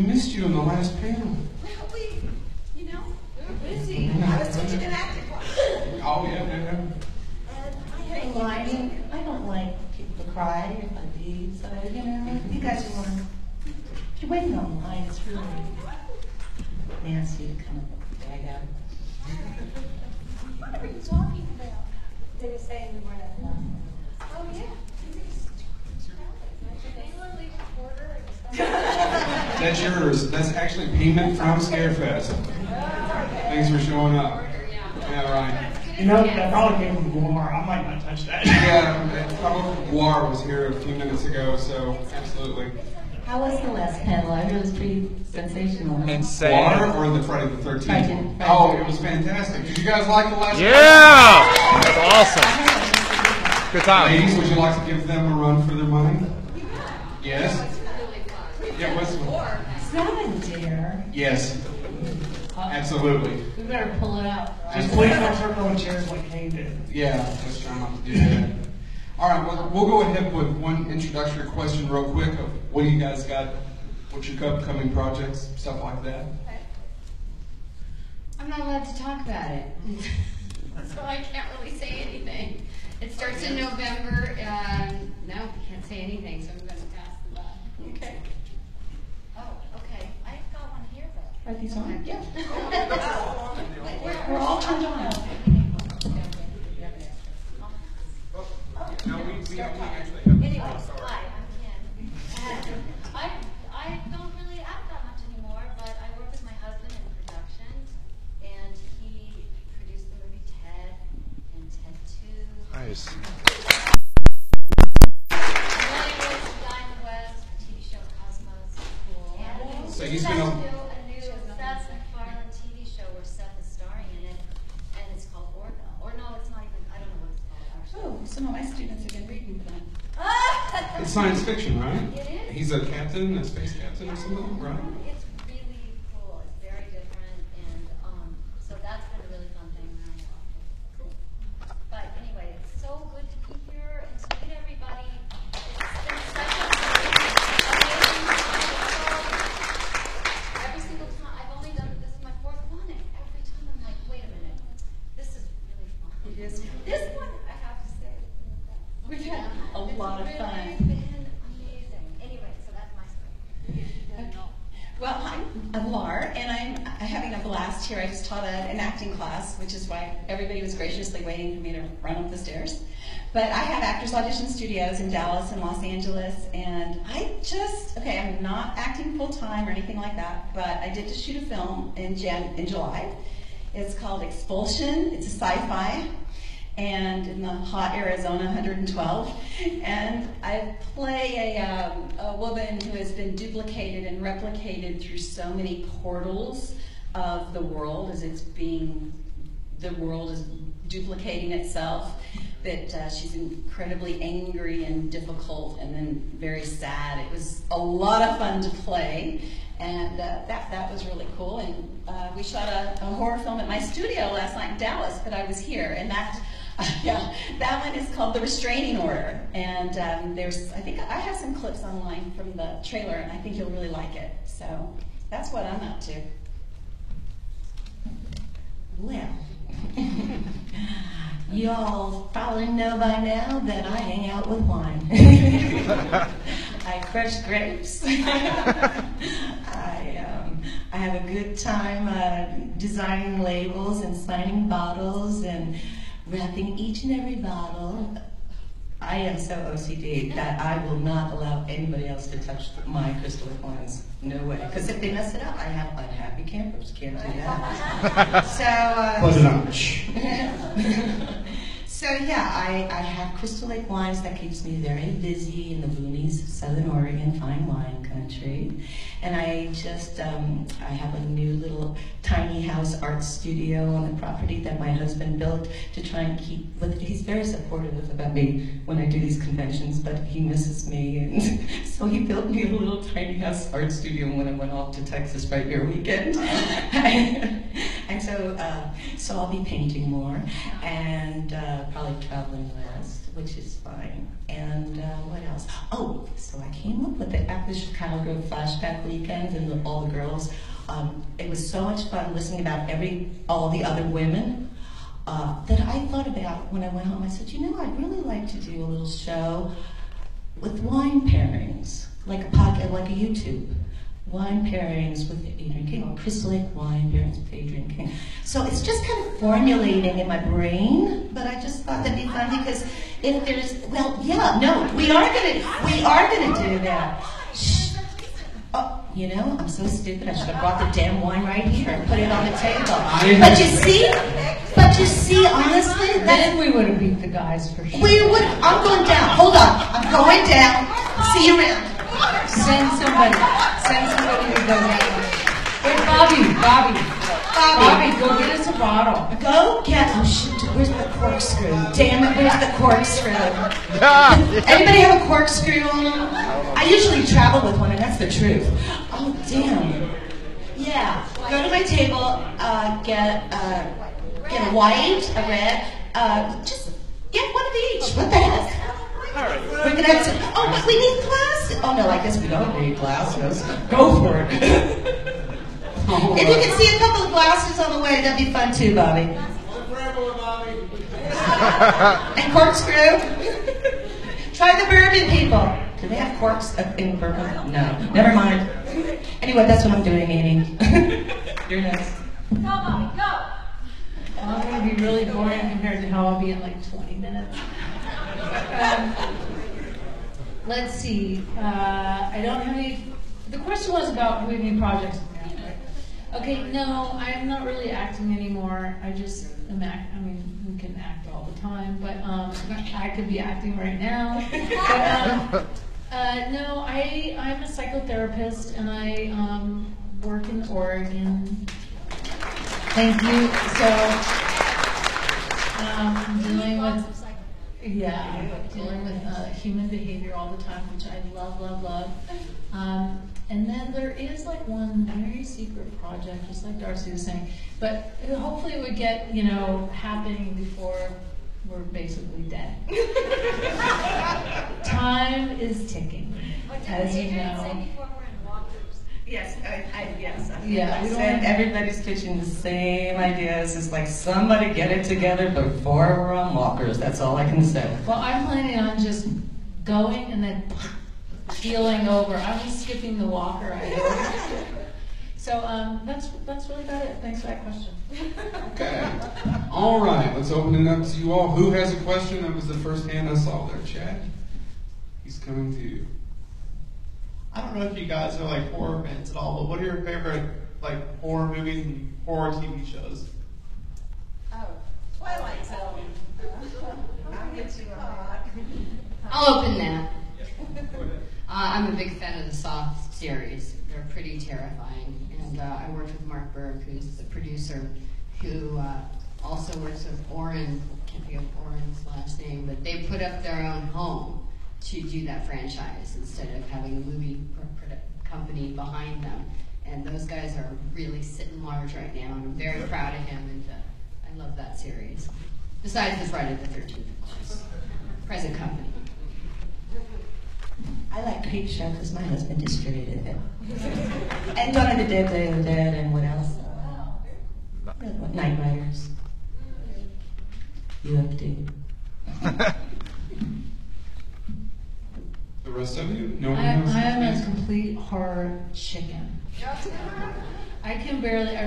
missed you in the last panel. Well, we were busy. I was teaching an acting class. Oh, yeah. And I don't like people to cry if I leave, so, you guys are on. If you're waiting on line, it's really nasty to kind of drag out. What are you talking about? They were saying we weren't enough. Oh, yeah. That's yours. That's actually payment from Scarefest. Thanks for showing up. Yeah, right. That probably came from Guar. I might not touch that. Yeah, probably Guar was here a few minutes ago, so absolutely. How was the last panel? I heard it was pretty sensational. Insane. Guar or the Friday the 13th? Friday. Oh, it was fantastic. Did you guys like the last Yeah! That's awesome. Good time. Ladies, would you like to give them a run for their money? Yes? Yeah, what's It's not a dare. Yes. Absolutely. We better pull it out. Just please don't start throwing chairs like Kane did. Yeah, let's try not to do that. All right, well, we'll go ahead with one introductory question real quick of what do you guys got, what's your upcoming projects, stuff like that. I'm not allowed to talk about it. So I can't really say anything. It starts in November. No, can't say anything, so I'm going to pass the buck. Okay. Oh, okay. I've got one here, though. Are these on? Yeah. We're all turned on. No, we actually have. Anyways, hi, I'm Kim. I don't really act that much anymore, but I work with my husband in production, and he produced the movie Ted and Ted 2. Nice. So he's been on. A new Seth MacFarlane TV show where Seth is starring in it, and it's called Orca. Or no, it's not even, I don't know what it's called actually. Oh, some of my students have been reading for that. It's science fiction, right? It is. He's a captain, a space captain or something, right? It's really cool. It's very different, and so that's been a really fun thing. Cool. But anyway, it's so good to be here and to meet everybody. It's been such a amazing every single time. I've only done this is my fourth one, and every time I'm like, wait a minute, this is really fun. It is. This one, I have to say, We've had a lot of it's fun. really been amazing. Anyway, so that's my story. Well, I'm Lar, and I'm having a blast here. I just taught an acting class, which is why everybody was graciously waiting for me to run up the stairs. But I have Actors Audition Studios in Dallas and Los Angeles, and I'm not acting full-time or anything like that, but I did just shoot a film in July. It's called Expulsion. It's a sci-fi, and in the hot Arizona 112. And I play a woman who has been duplicated and replicated through so many portals of the world as the world is duplicating itself, that she's incredibly angry and difficult and then very sad. It was a lot of fun to play, and that was really cool. And we shot a horror film at my studio last night in Dallas, but I was here, and that one is called The Restraining Order. And I think I have some clips online from the trailer, and I think you'll really like it. So that's what I'm up to. Well, you all probably know by now that I hang out with wine. I crush grapes. I have a good time designing labels and signing bottles and wrapping each and every bottle. I am so OCD that I will not allow anybody else to touch my crystalline wines. No way. Because if they mess it up, I have unhappy campers. Can't do that. So yeah, I have Crystal Lake Wines that keeps me very busy in the boonies of Southern Oregon, fine wine country. And I just, I have a new little tiny house art studio on the property that my husband built to try and keep with it. He's very supportive about me when I do these conventions, but he misses me. And so he built me a little tiny house art studio when I went off to Texas right here weekend. And so I'll be painting more and probably traveling less, which is fine. And what else? Oh, so I came up with it after the Chicago Grove flashback weekend and all the girls. It was so much fun listening about all the other women that I thought about when I went home. I said, I'd really like to do a little show with wine pairings, like a podcast, like a YouTube. Wine pairings with Adrian King, or Crystal Lake wine pairings with Adrian King. So it's just kind of formulating in my brain, but I just thought that'd be fun because if there's, we are gonna do that. Shh. Oh, I'm so stupid. I should have brought the damn wine right here and put it on the table. But you see, honestly, then we would have beat the guys for sure. We would. I'm going down. Hold on. I'm going down. See you around. Send somebody to go down. Wait, Bobby, go get us a bottle. Go get, where's the corkscrew? Damn it, where's the corkscrew? Anybody have a corkscrew on them? I usually travel with one, and that's the truth. Oh, damn. Yeah, go to my table, get a white, a red, just get one of each. What the heck? We're gonna have to, but we need glasses. Oh no, I guess we don't need glasses. Go for it. If you can see a couple of glasses on the way, that'd be fun too, Bobby. And corkscrew. Try the bourbon, people. Do they have corks in bourbon? No. Never mind. Anyway, that's what I'm doing, Amy. You're next. Go, Bobby, go! I'm going to be really boring compared to how I'll be in like 20 minutes. Let's see. I don't have any. The question was about movie projects. Okay, no, I'm not really acting anymore. I just am we can act all the time, but I could be acting right now. But no, I'm a psychotherapist and I work in Oregon. Thank you. So dealing with human behavior all the time, which I love. And then there is like one very secret project, just like Darcy was saying, but hopefully it would get, happening before we're basically dead. Time is ticking, as you know. Yes, yes. Yeah, everybody's pitching the same ideas. It's like, somebody get it together before we're on walkers. That's all I can say. Well, I'm planning on just going and then healing over. I'm just skipping the walker. So that's really about it. Thanks for that question. Okay. All right. Let's open it up to you all. Who has a question? That was the first hand I saw there. Chad. He's coming to you. I don't know if you guys are like horror fans at all, but what are your favorite like horror movies and horror TV shows? Oh, Twilight Zone. I'll get you a I'll open that. I'm a big fan of the Saw series. They're pretty terrifying. And I worked with Mark Burke, who's the producer, who also works with Oren. I can't think of Oren's last name, but they put up their own home to do that franchise instead of having a movie company behind them. And those guys are really sitting large right now, and I'm very proud of him, and I love that series. Besides the Friday the 13th, of course. Present company. I like Creepshow because my husband distributed it. And Dawn of the Dead, Day of the Dead, and what else? Night Riders. UFD. The rest of you? No one I knows? am a complete horror chicken. I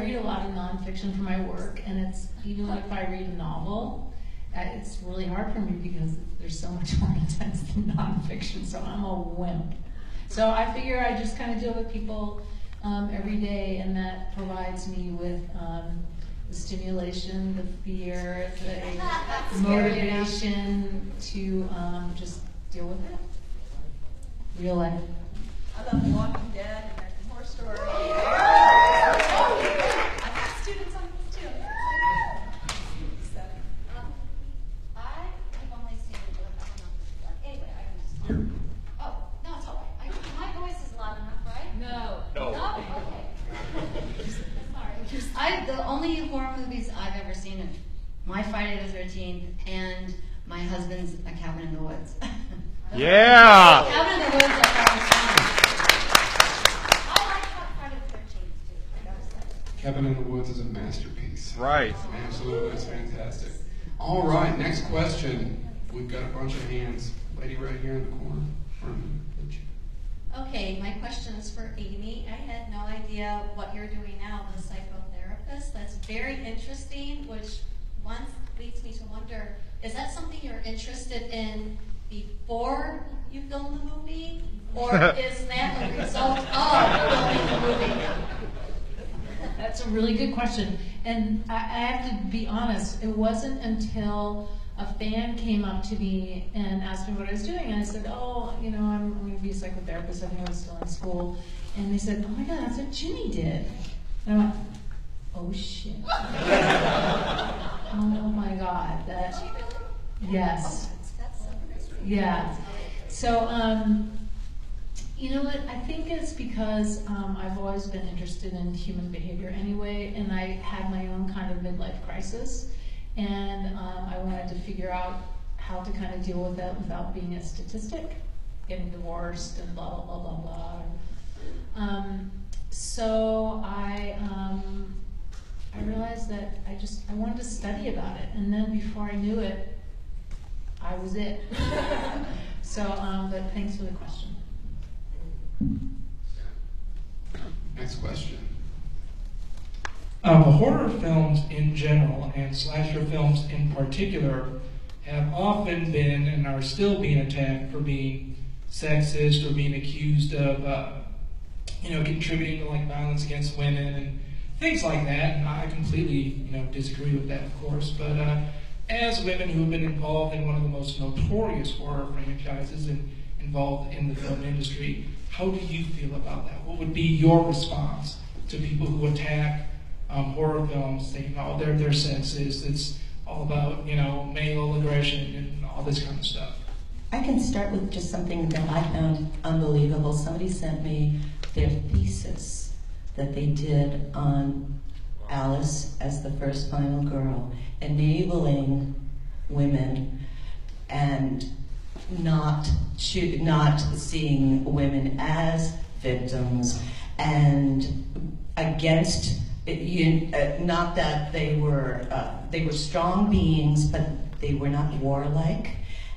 read a lot of nonfiction for my work, and it's, even if I read a novel, it's really hard for me because there's so much more intense than nonfiction, so I'm a wimp. So I figure I just kind of deal with people every day, and that provides me with the stimulation, the fear, the motivation to just deal with it. Real life. I love Walking Dead and Horror Story. I got students on this too. So, I have only seen it, I don't know. Anyway, I can just. Oh, no, it's all right. My voice is loud enough, right? No. No? Okay. Sorry. The only only horror movies I've ever seen are my Friday the 13th and my husband's A Cabin in the Woods. Yeah. Cabin in the Woods, I thought was fun. I like Friday the 13th too, I gotta say. Cabin in the Woods is a masterpiece. Right. Absolutely, it's fantastic. All right, next question. We've got a bunch of hands. Lady right here in the corner. Okay, my question is for Amy. I had no idea what you're doing now, the psychotherapist. That's very interesting, which once leads me to wonder, is that something you're interested in before you film the movie? Or is that a result of filming the movie? That's a really good question. And I have to be honest, it wasn't until a fan came up to me and asked me what I was doing, and I said, oh, you know, I'm going to be a psychotherapist. I think I was still in school. And they said, oh my God, that's what Jimmy did. And I went, oh shit. Oh my God. That, yes. Yeah. So, you know what, I think it's because I've always been interested in human behavior anyway, and I had my own kind of midlife crisis. And I wanted to figure out how to kind of deal with it without being a statistic, getting divorced and blah, blah, blah, blah, blah. So I realized that I wanted to study about it. And then before I knew it, I was it. So, but thanks for the question. Next question. Horror films in general and slasher films in particular have often been and are still being attacked for being sexist or being accused of, contributing to like violence against women and things like that. And I completely, disagree with that, of course. But as women who have been involved in one of the most notorious horror franchises and involved in the film industry, how do you feel about that? What would be your response to people who attack horror films, saying, oh, they're sexist, it's all about, male aggression and all this kind of stuff? I can start with just something that I found unbelievable. Somebody sent me their thesis that they did on Alice as the first final girl, enabling women and not seeing women as victims and against not that they were strong beings, but they were not warlike,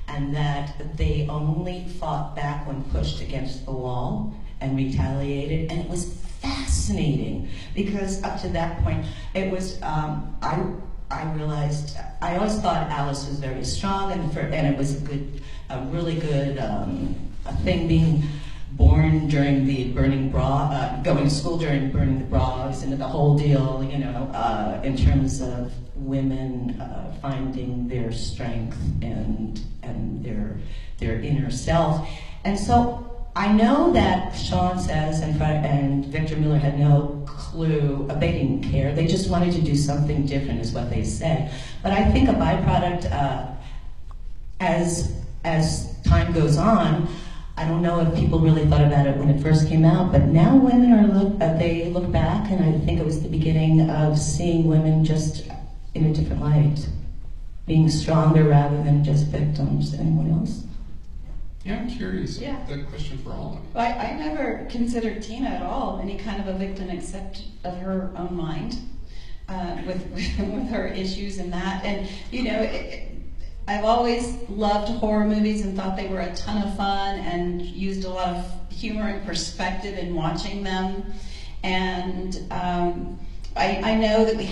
and that they only fought back when pushed against the wall and retaliated. And it was fascinating because up to that point, it was I realized I always thought Alice was very strong, and it was a really good thing being born during the burning bra, going to school during burning the bras, and the whole deal, in terms of women finding their strength and their inner self. And so I know that Sean says and Victor Miller had no clue, they didn't care, they just wanted to do something different is what they said. But I think a byproduct, as time goes on, I don't know if people really thought about it when it first came out, but now women they look back, and I think it was the beginning of seeing women just in a different light, being stronger rather than just victims. Anyone else? Yeah, I'm curious. Yeah. The question for all of you. Well, I never considered Tina at all any kind of a victim except of her own mind, with her issues and that. And, I've always loved horror movies and thought they were a ton of fun and used a lot of humor and perspective in watching them. And I know that we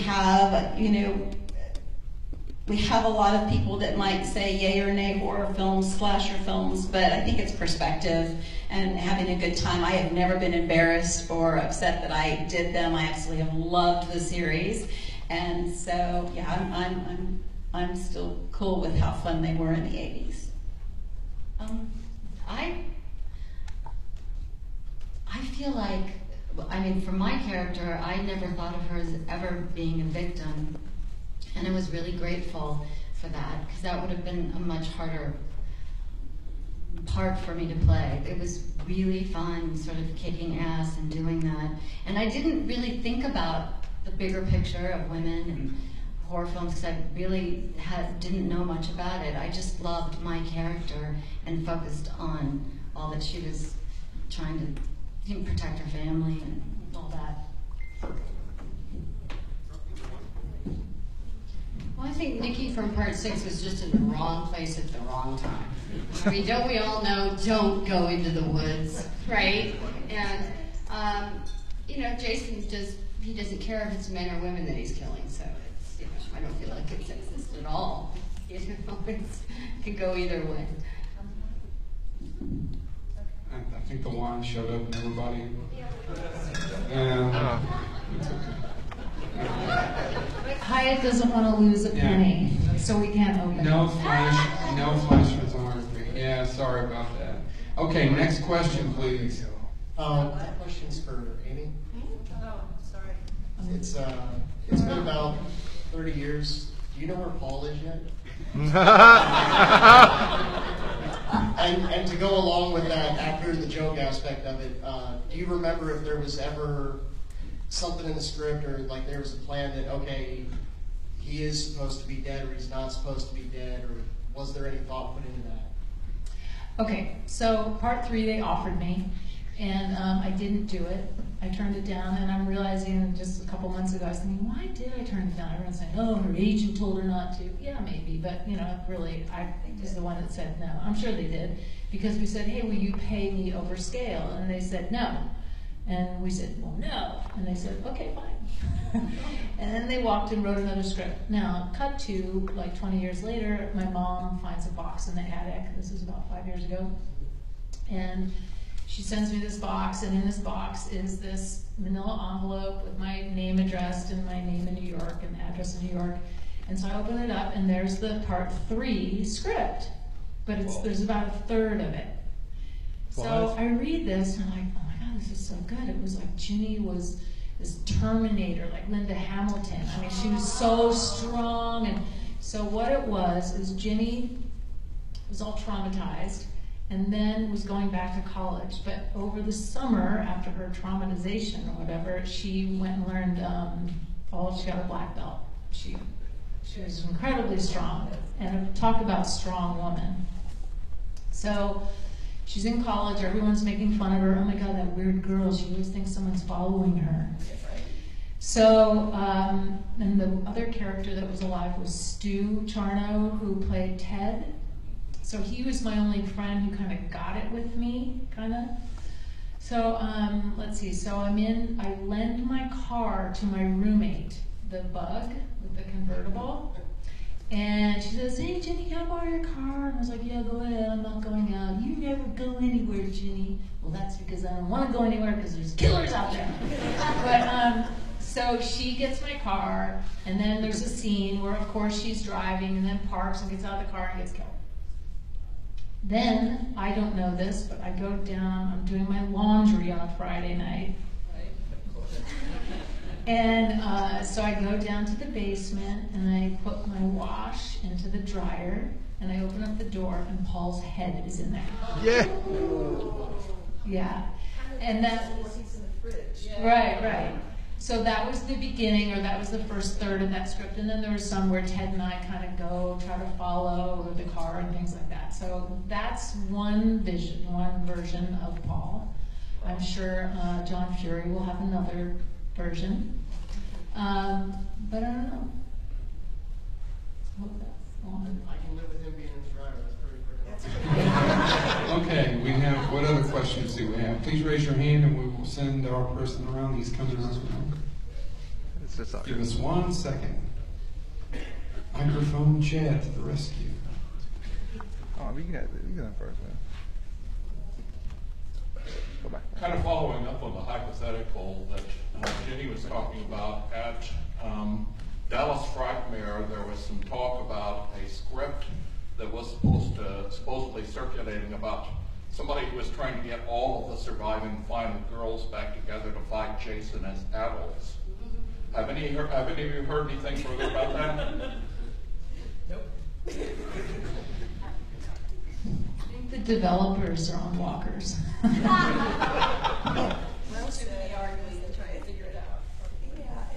have a lot of people that might say yay or nay horror films, slasher films, but I think it's perspective and having a good time. I have never been embarrassed or upset that I did them. I absolutely have loved the series. And so, yeah, I'm still cool with how fun they were in the 80s. I feel like, for my character, I never thought of her as ever being a victim, and I was really grateful for that, because that would have been a much harder part for me to play. It was really fun, sort of kicking ass and doing that, and I didn't really think about the bigger picture of women and horror films, because I really didn't know much about it. I just loved my character and focused on all that she was trying to protect her family and all that. Well, I think Nikki from Part 6 was just in the wrong place at the wrong time. I mean, don't we all know, don't go into the woods, right? And, Jason he doesn't care if it's men or women that he's killing, so it's, I don't feel like it's sexist at all. It can go either way. I think the wine showed up in everybody. Yeah. Hyatt doesn't want to lose a penny, so we can't open No it. flash photography. Yeah, sorry about that. Okay, next question, please. That question's for Amy. Oh, sorry. It's been about 30 years. Do you know where Paul is yet? And to go along with that, after the joke aspect of it, do you remember if there was ever something in the script, or like there was a plan that, okay, he is supposed to be dead or he's not supposed to be dead, or was there any thought put into that? Okay, so Part 3 they offered me, and I didn't do it. I turned it down, and I'm realizing just a couple months ago, I was thinking, why did I turn it down? Everyone's saying, oh, her agent told her not to. Yeah, maybe, but really, I was the one that said no. I'm sure they did, because we said, hey, will you pay me over scale? And they said no. And we said, well, no. And they said, okay, fine. And then they walked and wrote another script. Now, cut to, like 20 years later, my mom finds a box in the attic. This is about 5 years ago. And she sends me this box, and in this box is this manila envelope with my name addressed and my name in New York and the address in New York. And so I open it up, and there's the Part 3 script. But there's about a third of it. So I read this, and I'm like, oh my God, this is so good. It was like Ginny was this Terminator, like Linda Hamilton. I mean, she was so strong. And so what it was is Ginny was all traumatized and then was going back to college. But over the summer, after her traumatization or whatever, she went and learned, she got a black belt. She was incredibly strong. And talk about strong woman. So she's in college, everyone's making fun of her. Oh my God, that weird girl, she always thinks someone's following her. So, and the other character that was alive was Stu Charno, who played Ted. So he was my only friend who kind of got it with me, kind of. So, let's see, so I lend my car to my roommate, the Bug, with the convertible. And she says, hey, Ginny, can I borrow your car? And I was like, yeah, go ahead, I'm not going out. You never go anywhere, Ginny. Well, that's because I don't want to go anywhere because there's killers out there. But, so she gets my car, and then there's a scene where, of course, she's driving and then parks and gets out of the car and gets killed. Then, I don't know this, but I go down, I'm doing my laundry on a Friday night. And so I go down to the basement and I put my wash into the dryer and I open up the door and Paul's head is in there. Yeah. Yeah. And that was right. So that was the beginning, or that was the first third of that script. And then there was some where Ted and I kind of go try to follow the car and things like that. So that's one version of Paul. I'm sure John Fury will have another version. But I don't know. I hope that's on. I can live with him being in the dryer. That's pretty Okay, we have, what other questions do we have? Please raise your hand and we will send our person around. He's coming around. Give us 1 second. Microphone Chad to the rescue. Oh, we got first, man. Go back. Kind of following up on the hypothetical that Jenny was talking about, at Dallas Frightmare, there was some talk about a script that was supposedly circulating about somebody who was trying to get all of the surviving final girls back together to fight Jason as adults. Have any of you heard anything further about that? Nope. I think the developers are on walkers. Most of the arguing to try to figure it out. Yeah,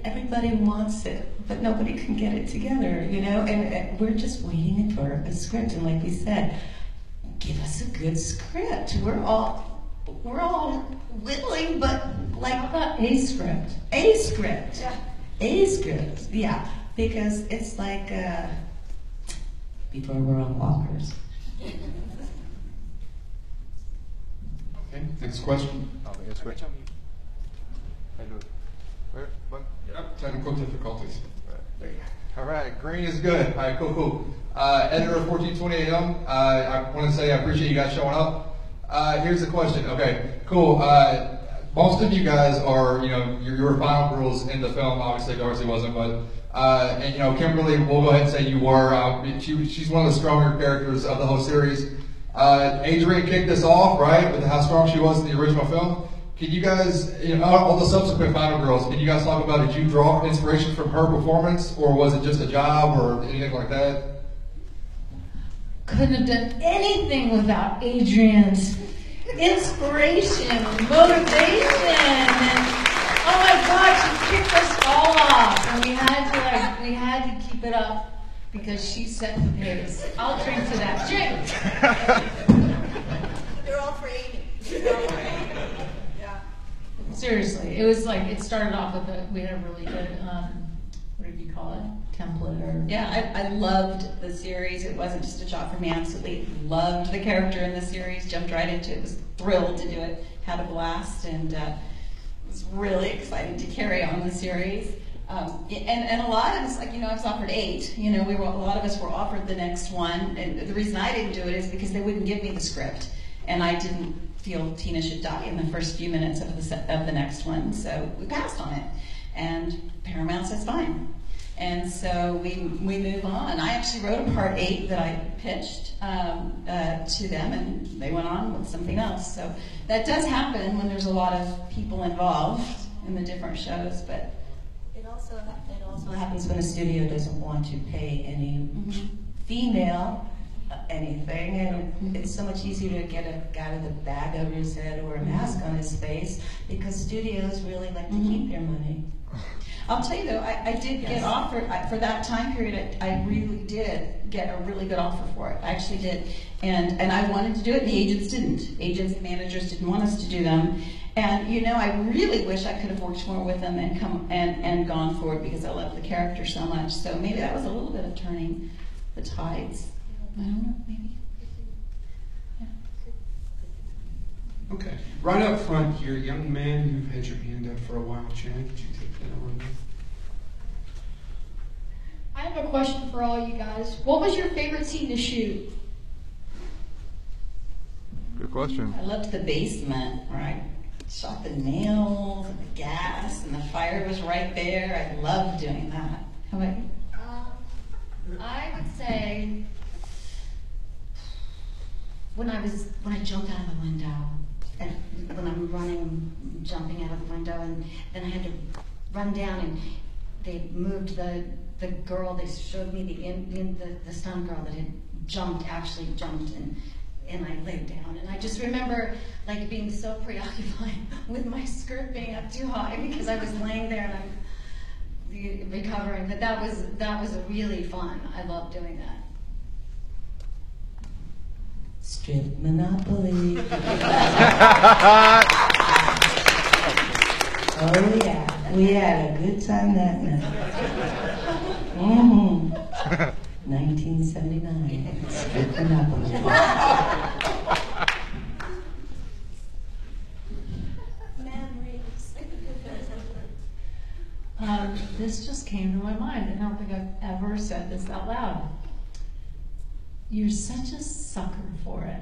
everybody wants it, but nobody can get it together, you know, and we're just waiting for a script, and like we said, give us a good script. We're all willing, but like, How about a script? a script. Yeah. A script, yeah, because it's like before we're on walkers. Okay, next question. Yes, great. Yep, technical difficulties. All right, green is good. All right, cool. Editor of 1420 AM, I want to say I appreciate you guys showing up. Here's the question. Okay, cool. Most of you guys are, you know, you were final girls in the film. Obviously, Darcy wasn't, but and you know, Kimberly, we'll go ahead and say you were. She's one of the stronger characters of the whole series. Adrienne kicked this off, right, with how strong she was in the original film. Can you guys, you know, all the subsequent final girls, can you guys talk about, did you draw inspiration from her performance, or was it just a job, or anything like that? Couldn't have done anything without Adrian's inspiration and motivation, and oh my God, she kicked us all off, and we had to keep it up because she set the pace. I'll drink to that. Drink. They're all for Amy. Yeah. Seriously, it was like, it started off with we had a really good, what did you call it? Template or? Yeah, I loved the series. It wasn't just a job for me. I absolutely loved the character in the series. Jumped right into it. Was thrilled to do it. Had a blast, and it was really excited to carry on the series. And a lot of us, like, you know, I was offered 8. You know, a lot of us were offered the next one, and the reason I didn't do it is because they wouldn't give me the script, and I didn't feel Tina should die in the first few minutes of the next one, so we passed on it. And Paramount says fine. And so we move on. I actually wrote a part 8 that I pitched to them, and they went on with something else. So that does happen when there's a lot of people involved in the different shows, but It also happens when a studio doesn't want to pay any female anything, and it's so much easier to get a guy with a bag over his head or a mask on his face, because studios really like to keep their money. I'll tell you though, I did get offered, for that time period, I really did get a really good offer for it. I actually did. And I wanted to do it, and the agents didn't. Agents and managers didn't want us to do them. And you know, I really wish I could have worked more with them and come and gone for it, because I love the character so much. So maybe that was a little bit of turning the tides. I don't know, maybe. Yeah. Okay, right up front here, young man, you've had your hand up for a while. Chad, could you take that on? I have a question for all you guys. What was your favorite scene to shoot? Good question. I loved the basement, where I shot the nails and the gas, and the fire was right there. I loved doing that. How about you? I would say when I jumped out of the window, and when I'm running, jumping out of the window, and then I had to run down, and they moved the girl. They showed me the stunt girl that had actually jumped, and I laid down, and I just remember like being so preoccupied with my skirt being up too high because I was laying there and I'm recovering. But that was really fun. I loved doing that. Strip Monopoly. Oh yeah, we had a good time that night. 1979. Strip Monopoly. This just came to my mind, and I don't think I've ever said this out loud. You're such a sucker for it.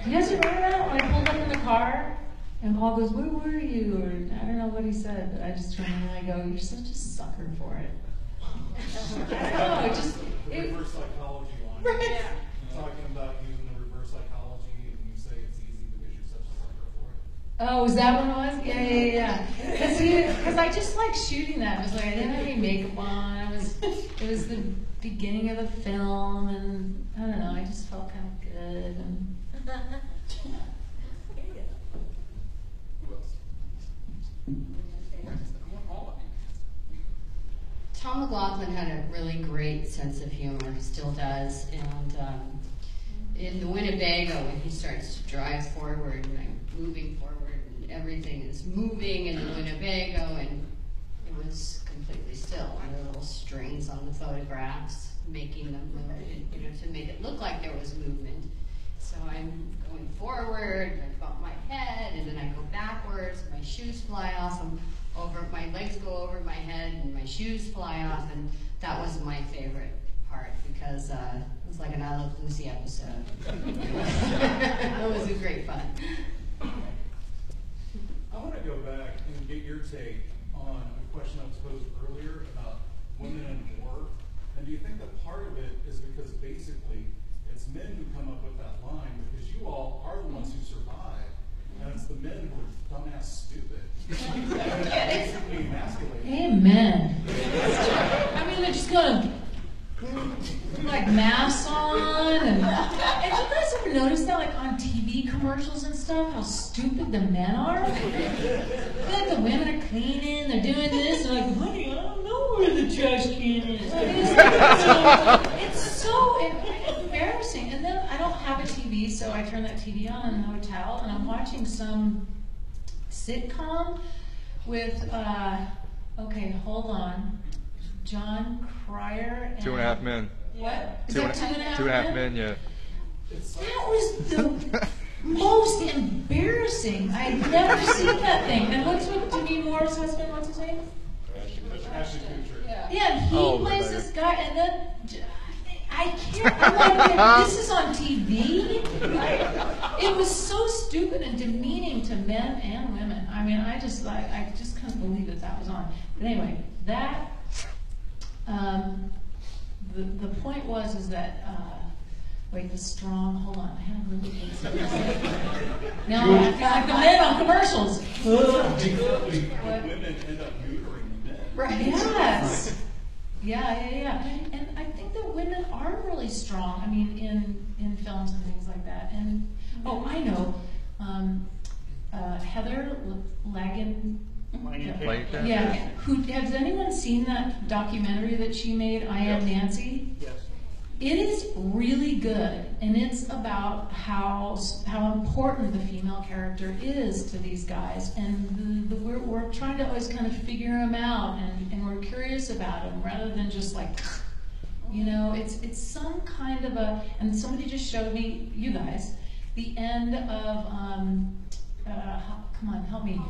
You guys remember that? When I pulled up in the car, and Paul goes, "Where were you?" Or I don't know what he said, but I just turned and I go, "You're such a sucker for it." I don't know, reverse psychology line. Right. Talking about using the reverse psychology, and you say it's easy because you're such a sucker for it. Oh, is that what it was? Yeah. Because I just like shooting that. It was like I didn't have any makeup on. It was the beginning of the film, and I don't know. I just felt kind of good. And Tom McLaughlin had a really great sense of humor, still does, and in the Winnebago, when he starts to drive forward, and I'm moving forward, and everything is moving in the Winnebago, and it was completely still. And there were little strings on the photographs, making them move, to make it look like there was movement. So I'm going forward, and I bump my head, and then I go backwards, and my shoes fly off, and my legs go over my head, and my shoes fly off, and that was my favorite part, because it was like an I Love Lucy episode. It was great fun. I want to go back and get your take on a question that was posed earlier about women in war. And do you think that part of it is because basically it's men who come up with that line, because you all are the ones who survive, and it's the men who are dumbass stupid. Basically emasculated. Amen. I mean, they're just gonna put like masks on, and you guys ever notice that, like on TV commercials and stuff, how stupid the men are? Like the women are cleaning, they're doing this, they're like, honey, I don't know where the trash can is. It's so embarrassing. And then I don't have a TV, so I turn that TV on in the hotel, and I'm watching some sitcom with, okay, hold on, John Cryer and... 2.5 Men. What? Is Two that and 2.5 Men? 2.5 Men, yeah. That was the most embarrassing. I've never seen that thing. And what's with Demi Moore's husband? What's his name? Ashton Kutcher. Yeah, and he plays this guy, and then I can't. I'm like, this is on TV. It was so stupid and demeaning to men and women. I mean, I just couldn't believe that was on. But anyway, that the point is that. Wait, the strong, hold on, I had a really good thing. Now I feel like the men on commercials. Women end up neutering the men. Right. Yes. Yeah. And I think that women are really strong, I mean, in films and things like that. And, I know, Heather Lagan. Yeah. Has anyone seen that documentary that she made, I Am Nancy? Yes. It is really good, and it's about how important the female character is to these guys, and we're trying to always kind of figure them out, and we're curious about them rather than just like, it's some kind of a. And somebody just showed me, you guys, the end of come on, help me.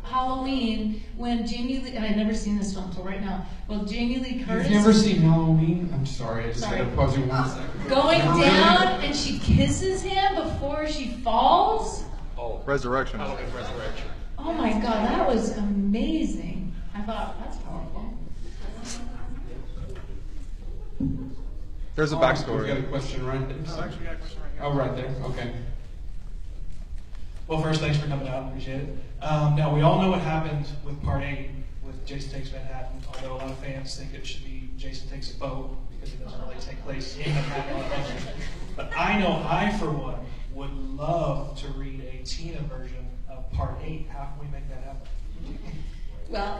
Halloween, when Jamie Lee, and I've never seen this film until right now. Well, Jamie Lee Curtis. You've never seen Halloween? I'm sorry, I just gotta pause you 1 second. Going down, and she kisses him before she falls. Oh, Resurrection. Resurrection. Oh my God, that was amazing. I thought, that's powerful. There's a backstory. We got a question right there. Oh, actually, got a question right here. Oh, right there. Okay. Well, first, thanks for coming out. Appreciate it. Now, we all know what happened with Part 8 with Jason Takes Manhattan, although a lot of fans think it should be Jason Takes a Boat because it doesn't really take place in Manhattan. But I know I, for one, would love to read a Tina version of Part 8. How can we make that happen? Well,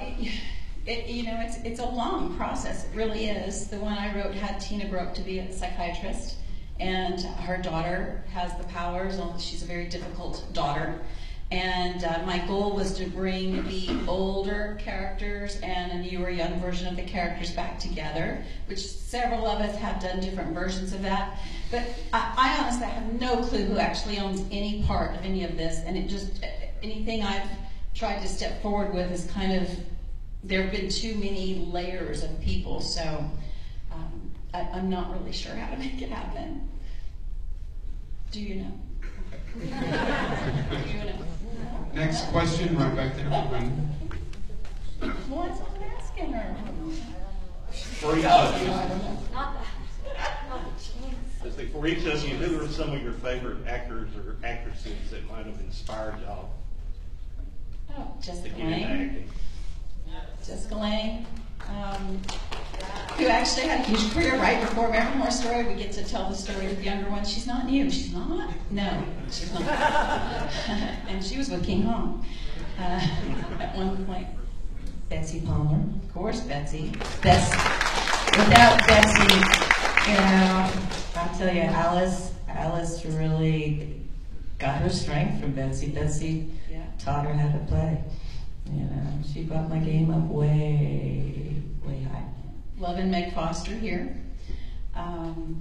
it's a long process. It really is. The one I wrote had Tina grow up to be a psychiatrist, and her daughter has the powers. She's a very difficult daughter. And my goal was to bring the older characters and a newer young version of the characters back together, which several of us have done different versions of that. But I honestly have no clue who actually owns any part of any of this, and anything I've tried to step forward with is kind of, there have been too many layers of people, so I'm not really sure how to make it happen. Do you know? Do you know? Next question, right back there. Well, that's what I'm asking her. For each of you, who are some of your favorite actors or actresses that might have inspired y'all Jessica to get into acting? Jessica Lange, who actually had a huge career right before American Horror Story. We get to tell the story of the younger one. She's not new. She's not? No, she's not. And she was with King Kong at one point. Betsy Palmer, of course, Betsy. Without Betsy, you know, I'll tell you, Alice really got her strength from Betsy. Betsy taught her how to play. You know, she brought my game up way, way high. Love and Meg Foster here. Meryl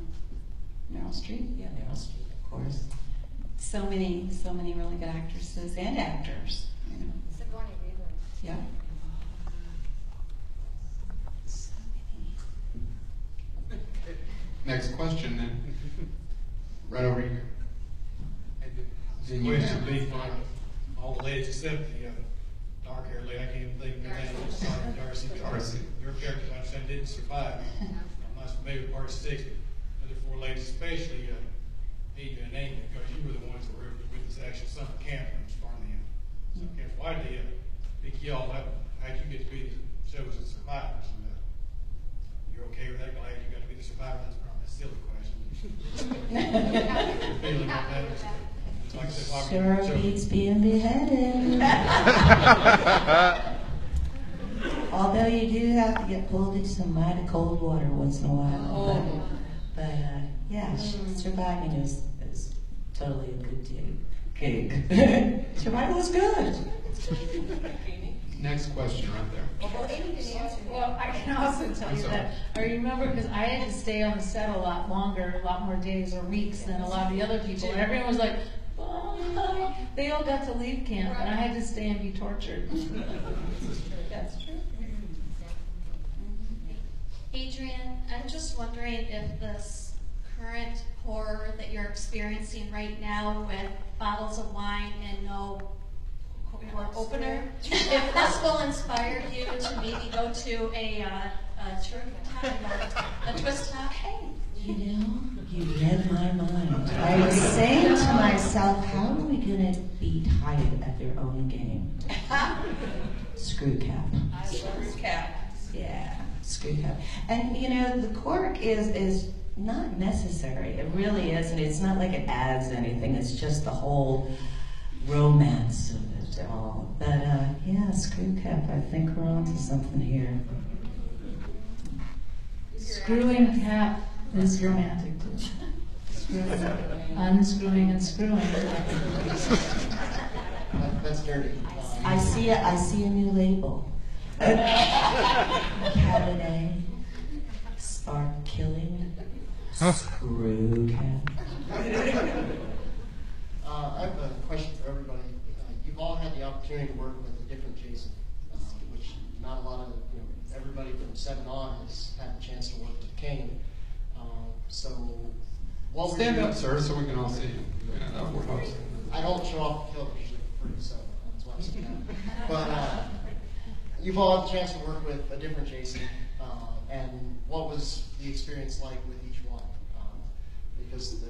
Streep. Yeah, Meryl Streep, of course. So many really good actresses and actors. You know. Sigourney Weaver. Yeah. Next question then. Right over here. The question would be for all the ladies except the dark-haired lady. I can't even think of her name. Sorry, Darcy. Darcy. Your character, I understand, didn't survive. I'm not familiar with part 6. The other 4 ladies especially need to name it because you were the ones that were with this actual summer camp that was part of the summer camp. Why did they pick you all up? How'd you get to be the chosen survivors? And, you're okay with that? Glad you got to be the survivor? That's probably a silly question. Your feeling on that is, like I said, why were you Sure chosen? beats being beheaded. Although you do have to get pulled into some mighty cold water once in a while. But yeah, surviving is totally a good gig. Survival is good. Next question right there. Well, Amy can answer. Well, I can also tell you that I remember because I had to stay on the set a lot longer, a lot more days or weeks than a lot of the other people. And everyone was like, bye. They all got to leave camp, and I had to stay and be tortured. That's true. Adrian, I'm just wondering if this current horror that you're experiencing right now with bottles of wine and no opener, if this will inspire you to maybe go to a twist top. Hey, You know, you read my mind. I was saying to myself, how are we going to beat Hyatt at their own game? Screw cap. Screw cap. Yeah, screw cap. And you know, the cork is not necessary. It really isn't. It's not like it adds anything. It's just the whole romance of it all. But yeah, screw cap. I think we're onto something here. Screwing cap is romantic too. Unscrewing and screwing. That's dirty. I see a new label. Cabernet, spark killing, screw cap. I have a question for everybody. You've all had the opportunity to work with a different Jason, which not a lot of, everybody from 7 on has had the chance to work with Kane. So, what Stand were you, up, sir, so we can all see you. Yeah, we're hosts. I don't show off the kill usually for free, so that's why I said that. But you've all had the chance to work with a different Jason, and what was the experience like with each one? Because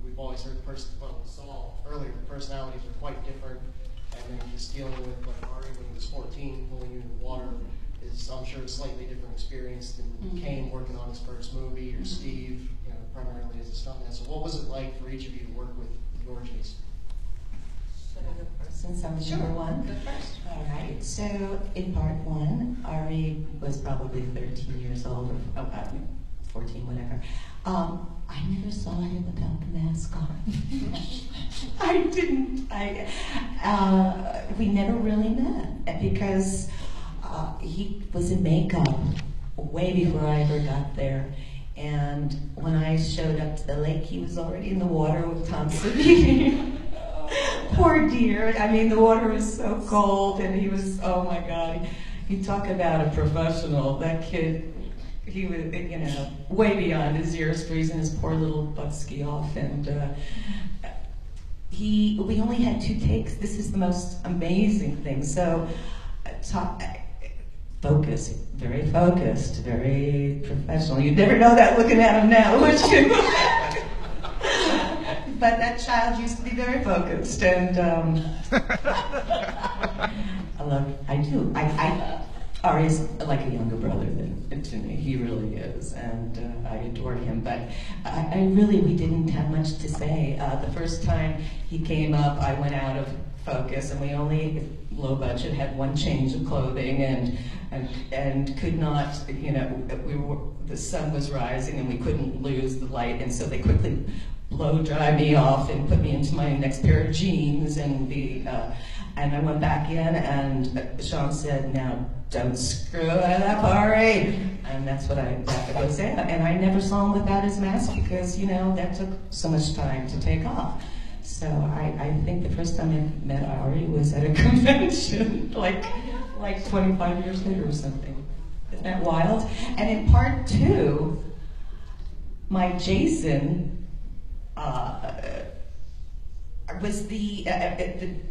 we've always heard we saw earlier, the personalities are quite different, and then just dealing with like Ari when he was 14, pulling you into the water is, I'm sure, a slightly different experience than Kane working on his first movie, or Steve, primarily as a stuntman. So what was it like for each of you to work with your Jason? Should I go first since I'm number one? Go first. All right. So in part 1, Ari was probably 13 years old, or 14, whatever. I never saw him without the mask on. I didn't. We never really met because he was in makeup way before I ever got there. And when I showed up to the lake, he was already in the water with Tom Savini. Poor dear. I mean, the water was so cold, and he was, oh my God. You talk about a professional. That kid, he was, way beyond his years, freezing his poor little butt-ski off. And we only had 2 takes. This is the most amazing thing. So, very focused, very professional. You'd never know that looking at him now, would you? But that child used to be very focused, and I do. Ari's like a younger brother to me. He really is, and I adore him. But we didn't have much to say. The first time he came up, I went out of focus, and we only, low budget, had 1 change of clothing, and and could not, the sun was rising and we couldn't lose the light, and so they quickly blow dry me off and put me into my next pair of jeans, and I went back in, and Sean said, "Now don't screw out of that parade," and that was it. And I never saw him without his mask because that took so much time to take off. So I think the first time I met Ari was at a convention, like 25 years later or something. Isn't that wild? And in part 2, my Jason was the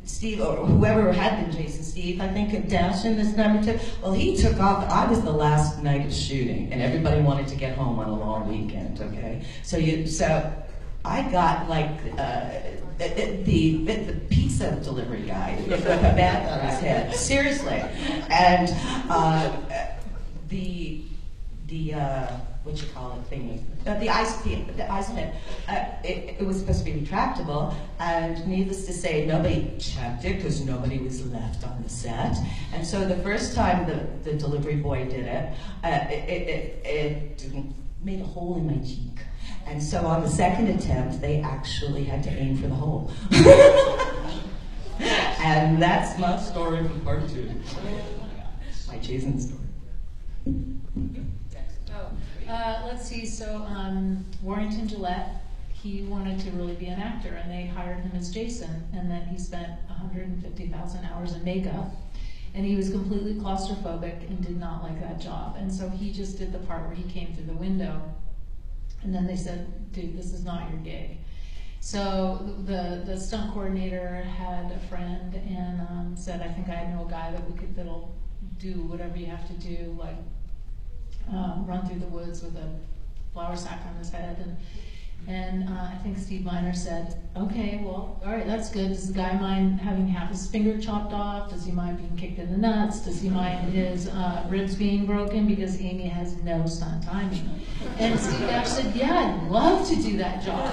Steve, or whoever had been Jason, Steve, I think, at Dashin, this number 2. Well, he took off. I was the last night of shooting, and everybody wanted to get home on a long weekend. Okay, so I got like the pizza delivery guy with a bat on his head, seriously, and the what you call it thingy, the ice pit. It was supposed to be retractable, and needless to say, nobody checked it because nobody was left on the set. And so the first time the delivery boy did it, it made a hole in my cheek. And so on the second attempt, they actually had to aim for the hole. And that's my story from part 2. My Jason story. Let's see, so Warrington Gillette, he wanted to really be an actor, and they hired him as Jason, and then he spent 150,000 hours in makeup, and he was completely claustrophobic and did not like that job, and so he just did the part where he came through the window, and then they said, "Dude, this is not your gig." So the stunt coordinator had a friend and said, "I think I know a guy that'll do whatever you have to do, like run through the woods with a flour sack on his head." And I think Steve Miner said, "Okay, well, all right, that's good. Does the guy mind having half his finger chopped off? Does he mind being kicked in the nuts? Does he mind his ribs being broken? Because Amy has no stunt timing." And Steve Dash said, "Yeah, I'd love to do that job."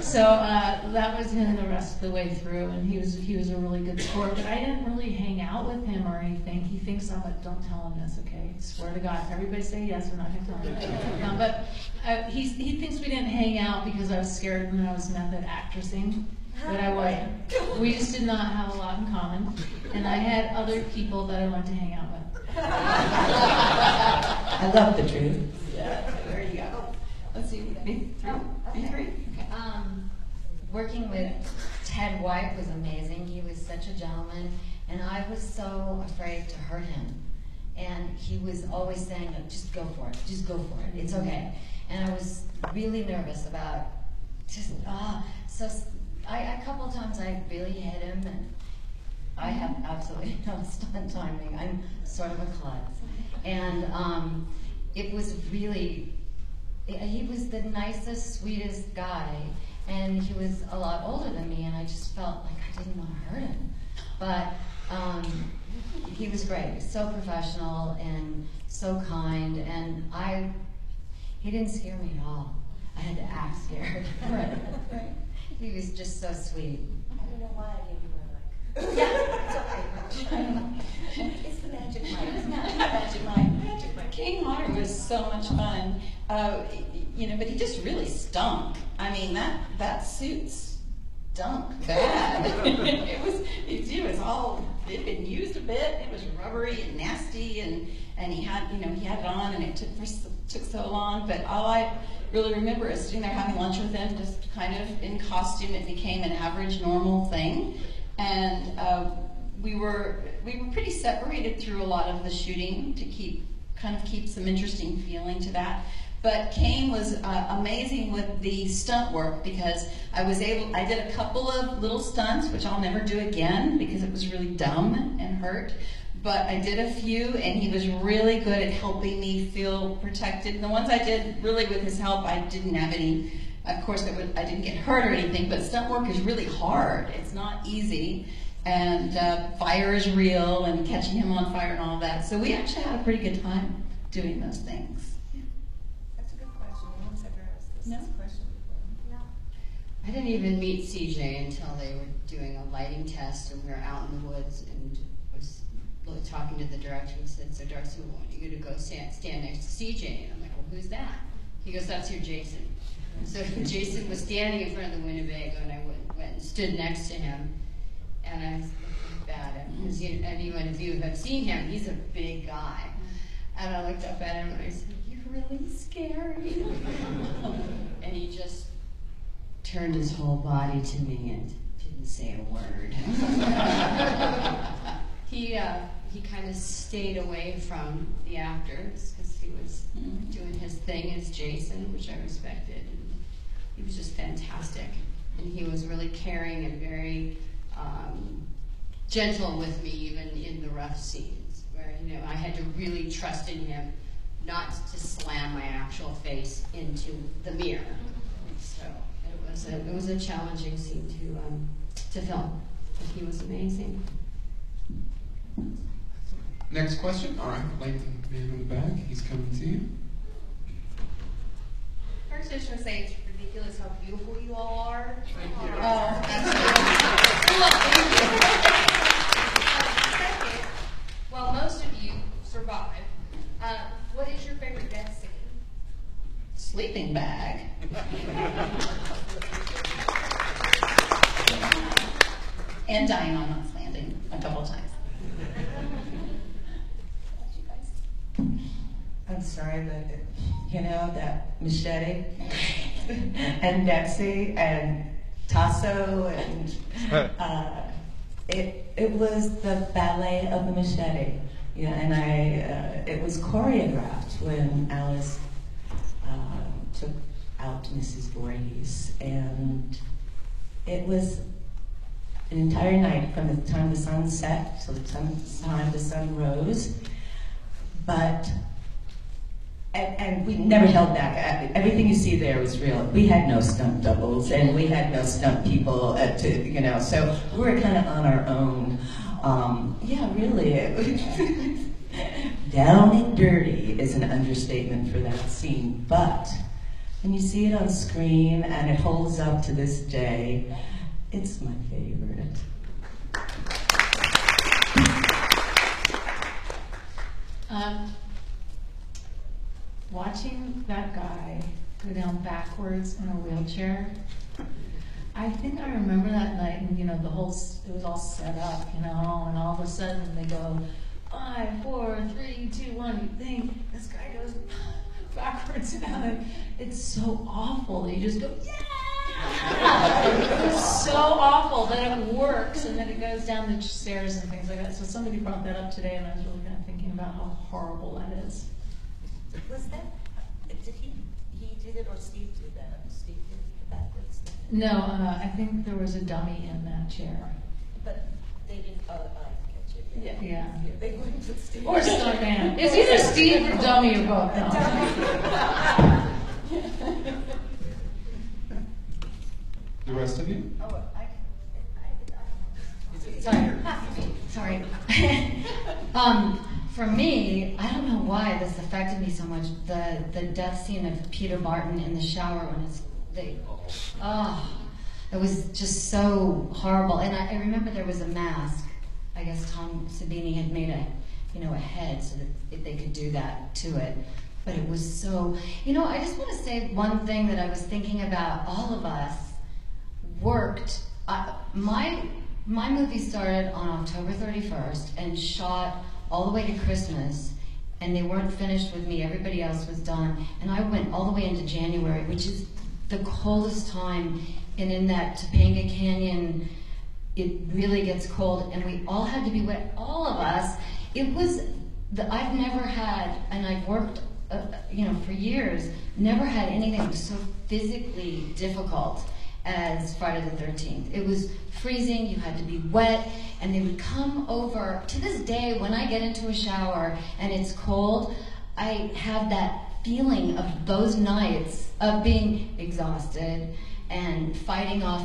So that was him the rest of the way through, and he was a really good sport. But I didn't really hang out with him or anything. He thinks I'm a, don't tell him this, okay? Swear to God, everybody say yes, we're not going to tell him. But he thinks we didn't hang out because I was scared when I was method actressing, but I wasn't. We just did not have a lot in common, and I had other people that I wanted to hang out with. I love the truth. Yeah, there you go. Let's see, me three. Okay. Working with Ted White was amazing. He was such a gentleman, and I was so afraid to hurt him. And he was always saying, "No, just go for it, just go for it, it's okay." And I was really nervous about so a couple of times I really hit him, and I have absolutely no stunt timing. I'm sort of a klutz. And it was really, he was the nicest, sweetest guy, and he was a lot older than me, and I just felt like I didn't want to hurt him. But he was great, so professional and so kind, and he didn't scare me at all. I had to act scared. Right. He was just so sweet. I don't know why I gave you a look. Yeah, it's okay. It's the magic mind. It's not magic mind. Magic mind. King Otter was so much fun, but he just really stunk. I mean, that suit stunk bad. It had been used a bit. It was rubbery and nasty, and he had it on, and it took so long. But all I really remember is sitting there having lunch with him, just kind of in costume. It became an average, normal thing, and we were pretty separated through a lot of the shooting to keep some interesting feeling to that. But Kane was amazing with the stunt work, because I did a couple of little stunts, which I'll never do again because it was really dumb and hurt. But I did a few, and he was really good at helping me feel protected. And the ones I did really with his help, I didn't have any, of course, I didn't get hurt or anything, but stunt work is really hard. It's not easy. And fire is real, and catching him on fire and all that. So we actually had a pretty good time doing those things. That's a good question. No one's ever asked this question before. I didn't even meet CJ until they were doing a lighting test, and we were out in the woods, and it was talking to the director. He said, so Darcy, we want you to go stand next to CJ. And I'm like, well, who's that? He goes, that's your Jason. So Jason was standing in front of the Winnebago, and I went and stood next to him. And I was looking at him, because anyone of you who have seen him, he's a big guy. And I looked up at him and I said, you're really scary. And he just turned his whole body to me and didn't say a word. He kind of stayed away from the actors because he was doing his thing as Jason, which I respected. And he was just fantastic. And he was really caring and very gentle with me, even in the rough scenes, where I had to really trust in him not to slam my actual face into the mirror. So it was a challenging scene to film, but he was amazing. Next question. All right, Layton, man in the back. He's coming to you. First, I just want to say it's ridiculous how beautiful you all are. Thank you. Second, well, most of you survive. What is your favorite death scene? Sleeping bag. And dying on Knots Landing a couple times. I'm sorry, but that machete and Betsy and Tasso and it was the ballet of the machete. And it was choreographed when Alice took out Mrs. Voorhees, and it was an entire night from the time the sun set till the time the sun rose. But and we never held back. Everything you see there was real. We had no stunt doubles, and we had no stunt people so we were kind of on our own. Really. Down and dirty is an understatement for that scene, but when you see it on screen and it holds up to this day, it's my favorite. Watching that guy go down backwards in a wheelchair, I think I remember that night, and it was all set up, and all of a sudden they go 5, 4, 3, 2, 1. You think this guy goes backwards down, and it's so awful. You just go, yeah! It's so awful that it works, and then it goes down the stairs and things like that. So somebody brought that up today, and I was really kind of thinking about how horrible that is. Was that, did he did it or Steve did that? Steve did it backwards? No, I think there was a dummy in that chair. But they didn't, I get you. Yeah. They wouldn't put Steve. Or stuntman. It's either Steve or dummy or both. No. The rest of you? Sorry. For me, I don't know why this affected me so much. The death scene of Peter Barton in the shower when it was just so horrible. And I remember there was a mask. I guess Tom Savini had made a head so that they could do that to it. But it was so, I just want to say one thing that I was thinking about. All of us worked. My movie started on October 31st and shot all the way to Christmas, and they weren't finished with me. Everybody else was done, and I went all the way into January, which is the coldest time, and in that Topanga Canyon, it really gets cold, and we all had to be wet, all of us. It was, I've never had, and I've worked, for years, never had anything so physically difficult as Friday the 13th. It was freezing, you had to be wet, and they would come over. To this day, when I get into a shower and it's cold, I have that feeling of those nights of being exhausted and fighting off,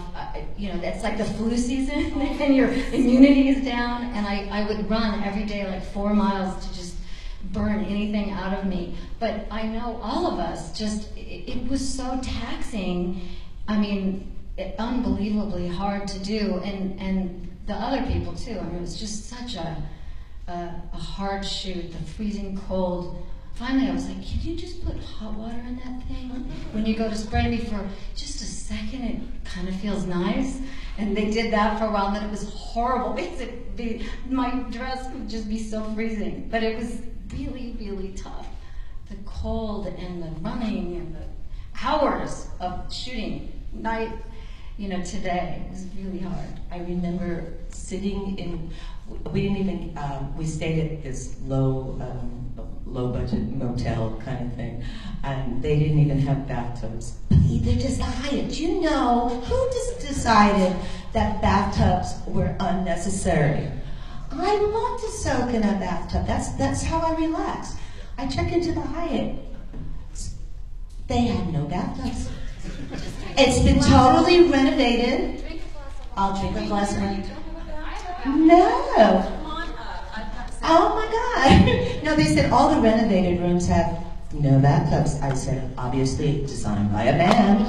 that's like the flu season, and your immunity is down, and I would run every day like 4 miles to just burn anything out of me. But I know all of us, it was so taxing. I mean, unbelievably hard to do, and the other people too. I mean, it was just such a a hard shoot, the freezing cold. Finally, I was like, can you just put hot water in that thing? When you go to spray me for just a second, it kind of feels nice. And they did that for a while, and then it was horrible because my dress would just be so freezing. But it was really, really tough. The cold and the running and the hours of shooting night, today was really hard. I remember sitting in, we didn't even, we stayed at this low budget motel kind of thing, and they didn't even have bathtubs. They decided, who just decided that bathtubs were unnecessary? I love to soak in a bathtub. That's how I relax. I check into the Hyatt. They had no bathtubs. It's been totally renovated. I'll drink a glass of wine. No. Oh my God. No, they said all the renovated rooms have no bathtubs. I said, obviously designed by a man.